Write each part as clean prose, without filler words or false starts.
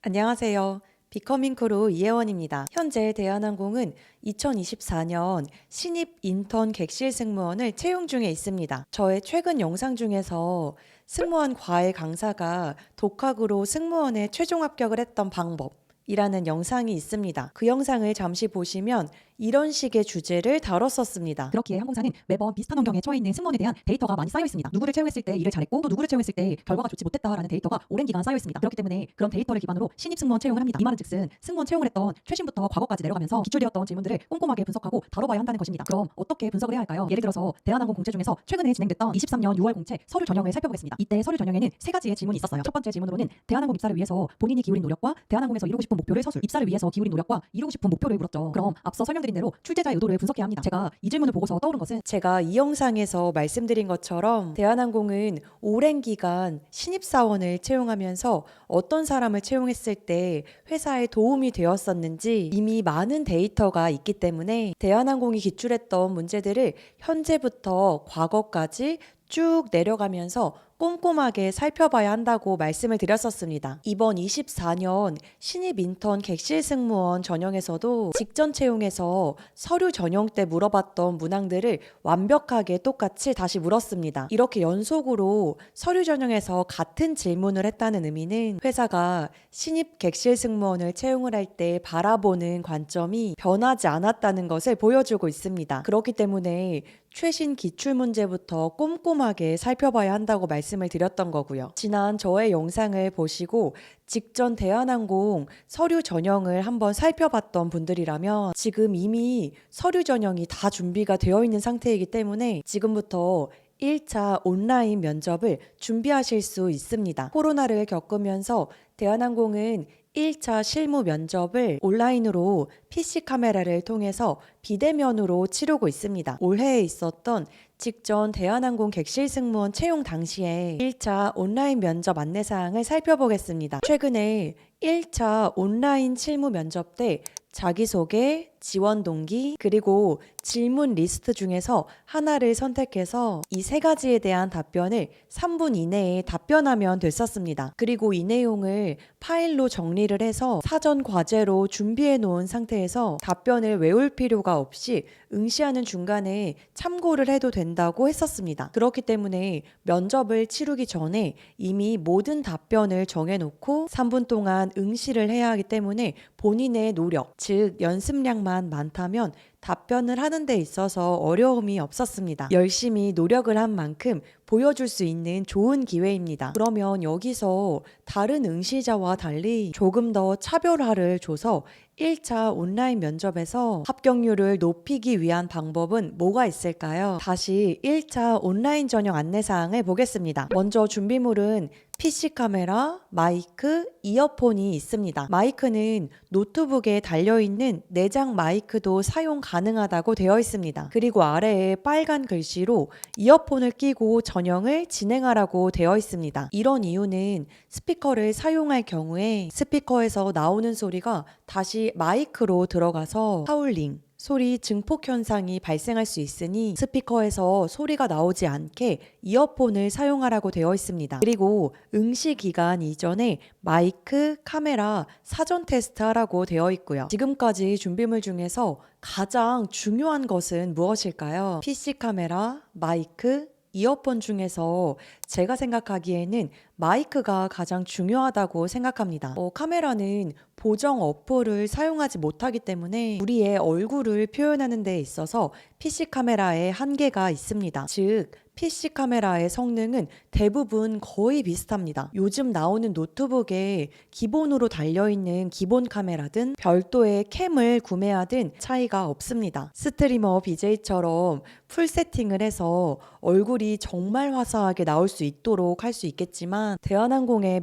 안녕하세요. 비커밍 크루 이혜원입니다. 현재 대한항공은 2024년 신입 인턴 객실 승무원을 채용 중에 있습니다. 저의 최근 영상 중에서 승무원 과외 강사가 독학으로 승무원에 최종 합격을 했던 방법이라는 영상이 있습니다. 그 영상을 잠시 보시면 이런 식의 주제를 다뤘었습니다. 그렇기에 항공사는 매번 비슷한 환경에 처해 있는 승무원에 대한 데이터가 많이 쌓여 있습니다. 누구를 채용했을 때 일을 잘했고 또 누구를 채용했을 때 결과가 좋지 못했다라는 데이터가 오랜 기간 쌓여 있습니다. 그렇기 때문에 그런 데이터를 기반으로 신입 승무원 채용을 합니다. 이 말은즉슨 승무원 채용을 했던 최신부터 과거까지 내려가면서 기출되었던 질문들을 꼼꼼하게 분석하고 다뤄봐야 한다는 것입니다. 그럼 어떻게 분석을 해야 할까요? 예를 들어서 대한항공 공채 중에서 최근에 진행됐던 23년 6월 공채 서류 전형을 살펴보겠습니다. 이때 서류 전형에는 세 가지의 질문이 있었어요. 첫 번째 질문으로는 대한항공 입사를 위해서 본인이 기울인 노력과 대한항공에서 이루고 싶은 목표를 서술, 입사를 위해서 기울인 노력과 이루고 싶은 목표를 물었죠. 그럼 앞서 설명드린 대로 출제자의 의도를 분석해야 합니다. 제가 이 질문을 보고서 떠오른 것은 제가 이 영상에서 말씀드린 것처럼 대한항공은 오랜 기간 신입사원을 채용하면서 어떤 사람을 채용했을 때 회사에 도움이 되었었는지 이미 많은 데이터가 있기 때문에 대한항공이 기출했던 문제들을 현재부터 과거까지 쭉 내려가면서 꼼꼼하게 살펴봐야 한다고 말씀을 드렸었습니다. 이번 24년 신입 인턴 객실 승무원 전형에서도 직전 채용에서 서류 전형 때 물어봤던 문항들을 완벽하게 똑같이 다시 물었습니다. 이렇게 연속으로 서류 전형에서 같은 질문을 했다는 의미는 회사가 신입 객실 승무원을 채용을 할 때 바라보는 관점이 변하지 않았다는 것을 보여주고 있습니다. 그렇기 때문에 최신 기출 문제부터 꼼꼼하게 살펴봐야 한다고 말씀을 드렸던 거고요. 지난 저의 영상을 보시고 직전 대한항공 서류 전형을 한번 살펴봤던 분들이라면 지금 이미 서류 전형이 다 준비가 되어 있는 상태이기 때문에 지금부터 1차 온라인 면접을 준비하실 수 있습니다. 코로나를 겪으면서 대한항공은 1차 실무 면접을 온라인으로 PC 카메라를 통해서 비대면으로 치르고 있습니다. 올해에 있었던 직전 대한항공 객실 승무원 채용 당시에 1차 온라인 면접 안내사항을 살펴보겠습니다. 최근에 1차 온라인 실무 면접 때 자기소개, 지원 동기, 그리고 질문 리스트 중에서 하나를 선택해서 이 세 가지에 대한 답변을 3분 이내에 답변하면 됐었습니다. 그리고 이 내용을 파일로 정리를 해서 사전 과제로 준비해 놓은 상태에서 답변을 외울 필요가 없이 응시하는 중간에 참고를 해도 된다고 했었습니다. 그렇기 때문에 면접을 치르기 전에 이미 모든 답변을 정해놓고 3분 동안 응시를 해야 하기 때문에 본인의 노력, 즉 연습량만 많다면 답변을 하는 데 있어서 어려움이 없었습니다. 열심히 노력을 한 만큼 보여줄 수 있는 좋은 기회입니다. 그러면 여기서 다른 응시자와 달리 조금 더 차별화를 줘서 1차 온라인 면접에서 합격률을 높이기 위한 방법은 뭐가 있을까요? 다시 1차 온라인 전형 안내사항을 보겠습니다. 먼저 준비물은 PC 카메라, 마이크, 이어폰이 있습니다. 마이크는 노트북에 달려있는 내장 마이크도 사용 가능하다고 되어 있습니다. 그리고 아래에 빨간 글씨로 이어폰을 끼고 전형을 진행하라고 되어 있습니다. 이런 이유는 스피커를 사용할 경우에 스피커에서 나오는 소리가 다시 마이크로 들어가서 하울링, 소리 증폭 현상이 발생할 수 있으니 스피커에서 소리가 나오지 않게 이어폰을 사용하라고 되어 있습니다. 그리고 응시 기간 이전에 마이크, 카메라 사전 테스트 하라고 되어 있고요. 지금까지 준비물 중에서 가장 중요한 것은 무엇일까요? PC 카메라, 마이크, 이어폰 중에서 제가 생각하기에는 마이크가 가장 중요하다고 생각합니다. 카메라는 보정 어플을 사용하지 못하기 때문에 우리의 얼굴을 표현하는 데 있어서 PC 카메라에 한계가 있습니다. 즉 PC 카메라의 성능은 대부분 거의 비슷합니다. 요즘 나오는 노트북에 기본으로 달려있는 기본 카메라든 별도의 캠을 구매하든 차이가 없습니다. 스트리머 BJ처럼 풀 세팅을 해서 얼굴이 정말 화사하게 나올 수 있도록 할 수 있겠지만 대한항공의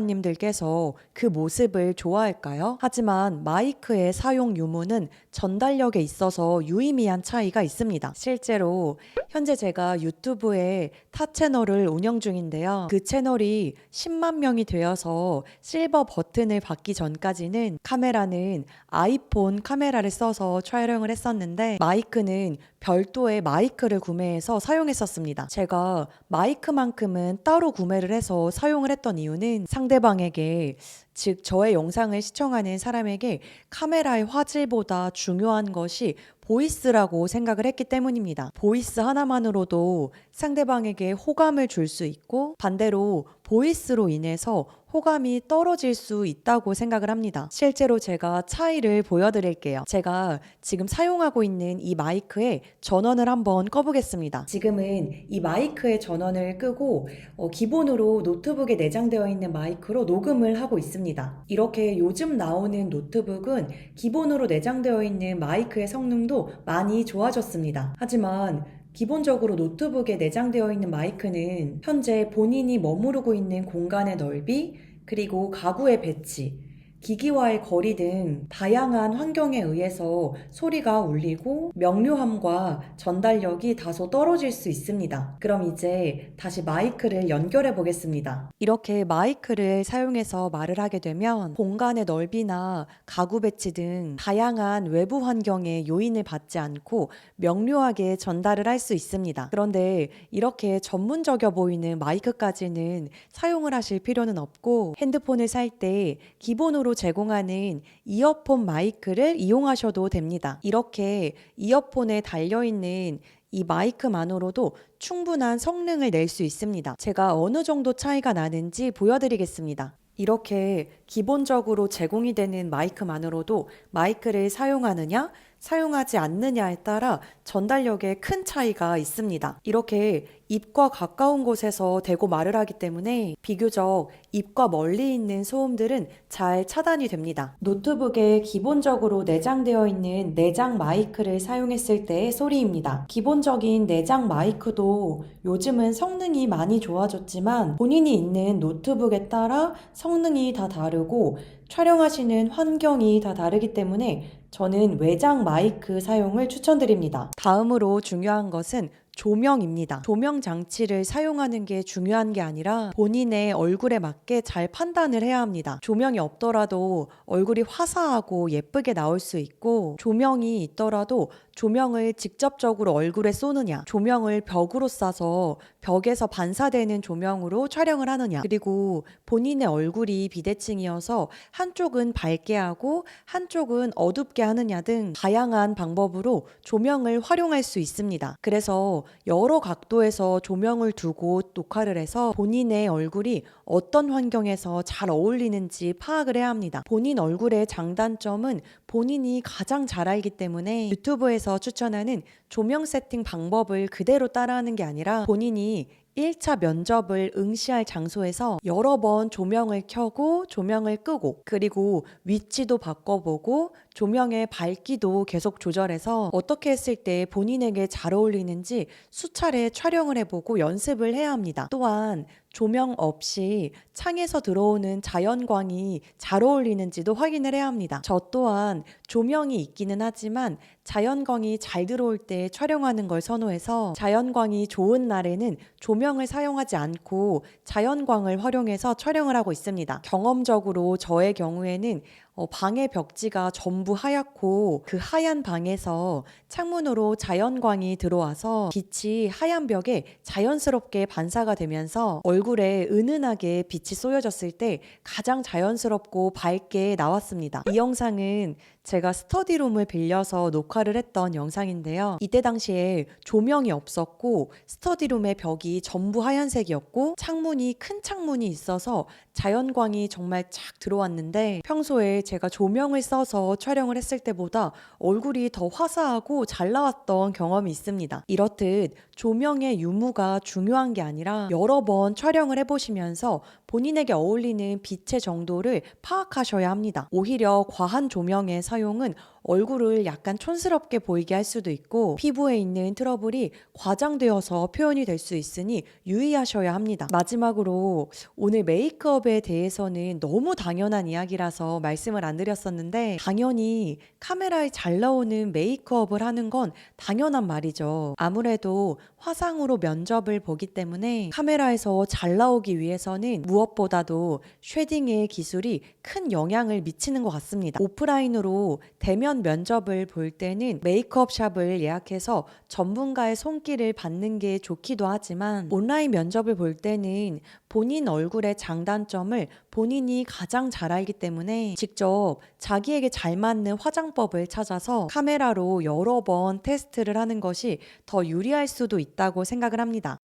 면접관님들께서 그 모습을 좋아할까요? 하지만 마이크의 사용 유무는 전달력에 있어서 유의미한 차이가 있습니다. 실제로 현재 제가 유튜브에 타 채널을 운영 중인데요. 그 채널이 10만 명이 되어서 실버 버튼을 받기 전까지는 카메라는 아이폰 카메라를 써서 촬영을 했었는데 마이크는 별도의 마이크를 구매해서 사용했었습니다. 제가 마이크만큼은 따로 구매를 해서 사용을 했던 이유는 상대방에게 즉, 저의 영상을 시청하는 사람에게 카메라의 화질보다 중요한 것이 보이스라고 생각을 했기 때문입니다. 보이스 하나만으로도 상대방에게 호감을 줄 수 있고 반대로 보이스로 인해서 호감이 떨어질 수 있다고 생각을 합니다. 실제로 제가 차이를 보여드릴게요. 제가 지금 사용하고 있는 이 마이크의 전원을 한번 꺼보겠습니다. 지금은 이 마이크의 전원을 끄고 기본으로 노트북에 내장되어 있는 마이크로 녹음을 하고 있습니다. 이렇게 요즘 나오는 노트북은 기본으로 내장되어 있는 마이크의 성능도 많이 좋아졌습니다. 하지만 기본적으로 노트북에 내장되어 있는 마이크는 현재 본인이 머무르고 있는 공간의 넓이, 그리고 가구의 배치, 기기와의 거리 등 다양한 환경에 의해서 소리가 울리고 명료함과 전달력이 다소 떨어질 수 있습니다. 그럼 이제 다시 마이크를 연결해 보겠습니다. 이렇게 마이크를 사용해서 말을 하게 되면 공간의 넓이나 가구 배치 등 다양한 외부 환경의 요인을 받지 않고 명료하게 전달을 할 수 있습니다. 그런데 이렇게 전문적이어 보이는 마이크까지는 사용을 하실 필요는 없고 핸드폰을 살 때 기본으로 제공하는 이어폰 마이크를 이용하셔도 됩니다. 이렇게 이어폰에 달려있는 이 마이크만으로도 충분한 성능을 낼 수 있습니다. 제가 어느 정도 차이가 나는지 보여드리겠습니다. 이렇게 기본적으로 제공이 되는 마이크만으로도 마이크를 사용하느냐, 사용하지 않느냐에 따라 전달력에 큰 차이가 있습니다. 이렇게 입과 가까운 곳에서 대고 말을 하기 때문에 비교적 입과 멀리 있는 소음들은 잘 차단이 됩니다. 노트북에 기본적으로 내장되어 있는 내장 마이크를 사용했을 때의 소리입니다. 기본적인 내장 마이크도 요즘은 성능이 많이 좋아졌지만 본인이 있는 노트북에 따라 성능이 다 다르고 촬영하시는 환경이 다 다르기 때문에 저는 외장 마이크 사용을 추천드립니다. 다음으로 중요한 것은 조명입니다. 조명 장치를 사용하는 게 중요한 게 아니라 본인의 얼굴에 맞게 잘 판단을 해야 합니다. 조명이 없더라도 얼굴이 화사하고 예쁘게 나올 수 있고 조명이 있더라도 조명을 직접적으로 얼굴에 쏘느냐, 조명을 벽으로 쏴서 벽에서 반사되는 조명으로 촬영을 하느냐, 그리고 본인의 얼굴이 비대칭이어서 한쪽은 밝게 하고 한쪽은 어둡게 하느냐 등 다양한 방법으로 조명을 활용할 수 있습니다. 그래서 여러 각도에서 조명을 두고 녹화를 해서 본인의 얼굴이 어떤 환경에서 잘 어울리는지 파악을 해야 합니다. 본인 얼굴의 장단점은 본인이 가장 잘 알기 때문에 유튜브에서 추천하는 조명 세팅 방법을 그대로 따라하는 게 아니라 본인이 1차 면접을 응시할 장소에서 여러 번 조명을 켜고 조명을 끄고 그리고 위치도 바꿔보고 조명의 밝기도 계속 조절해서 어떻게 했을 때 본인에게 잘 어울리는지 수차례 촬영을 해보고 연습을 해야 합니다. 또한 조명 없이 창에서 들어오는 자연광이 잘 어울리는지도 확인을 해야 합니다. 저 또한 조명이 있기는 하지만 자연광이 잘 들어올 때 촬영하는 걸 선호해서 자연광이 좋은 날에는 조명을 사용하지 않고 자연광을 활용해서 촬영을 하고 있습니다. 경험적으로 저의 경우에는 방의 벽지가 전부 하얗고 그 하얀 방에서 창문으로 자연광이 들어와서 빛이 하얀 벽에 자연스럽게 반사가 되면서 얼굴에 은은하게 빛이 쏘여졌을 때 가장 자연스럽고 밝게 나왔습니다. 이 영상은 제가 스터디룸을 빌려서 녹화를 했던 영상인데요. 이때 당시에 조명이 없었고 스터디룸의 벽이 전부 하얀색이었고 창문이 큰 창문이 있어서 자연광이 정말 착 들어왔는데 평소에 제가 조명을 써서 촬영을 했을 때보다 얼굴이 더 화사하고 잘 나왔던 경험이 있습니다. 이렇듯 조명의 유무가 중요한 게 아니라 여러 번 촬영을 해보시면서 본인에게 어울리는 빛의 정도를 파악하셔야 합니다. 오히려 과한 조명의 사용은 얼굴을 약간 촌스럽게 보이게 할 수도 있고 피부에 있는 트러블이 과장되어서 표현이 될 수 있으니 유의하셔야 합니다. 마지막으로 오늘 메이크업에 대해서는 너무 당연한 이야기라서 말씀을 안 드렸었는데 당연히 카메라에 잘 나오는 메이크업을 하는 건 당연한 말이죠. 아무래도 화상으로 면접을 보기 때문에 카메라에서 잘 나오기 위해서는 무엇 무엇보다도 쉐딩의 기술이 큰 영향을 미치는 것 같습니다. 오프라인으로 대면 면접을 볼 때는 메이크업 샵을 예약해서 전문가의 손길을 받는 게 좋기도 하지만 온라인 면접을 볼 때는 본인 얼굴의 장단점을 본인이 가장 잘 알기 때문에 직접 자기에게 잘 맞는 화장법을 찾아서 카메라로 여러 번 테스트를 하는 것이 더 유리할 수도 있다고 생각을 합니다.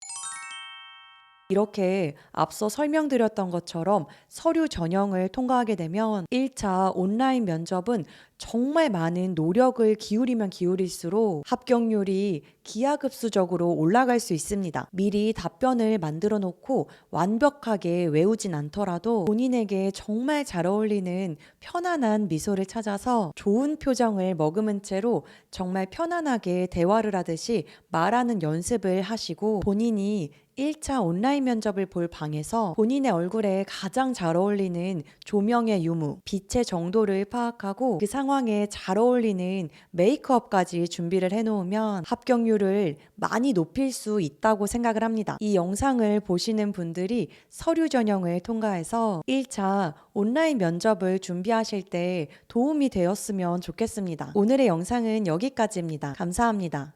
이렇게 앞서 설명드렸던 것처럼 서류 전형을 통과하게 되면 1차 온라인 면접은 정말 많은 노력을 기울이면 기울일수록 합격률이 기하급수적으로 올라갈 수 있습니다. 미리 답변을 만들어 놓고 완벽하게 외우진 않더라도 본인에게 정말 잘 어울리는 편안한 미소를 찾아서 좋은 표정을 머금은 채로 정말 편안하게 대화를 하듯이 말하는 연습을 하시고 본인이 1차 온라인 면접을 볼 방에서 본인의 얼굴에 가장 잘 어울리는 조명의 유무, 빛의 정도를 파악하고 그 상황에 잘 어울리는 메이크업까지 준비를 해놓으면 합격률을 많이 높일 수 있다고 생각을 합니다. 이 영상을 보시는 분들이 서류 전형을 통과해서 1차 온라인 면접을 준비하실 때 도움이 되었으면 좋겠습니다. 오늘의 영상은 여기까지입니다. 감사합니다.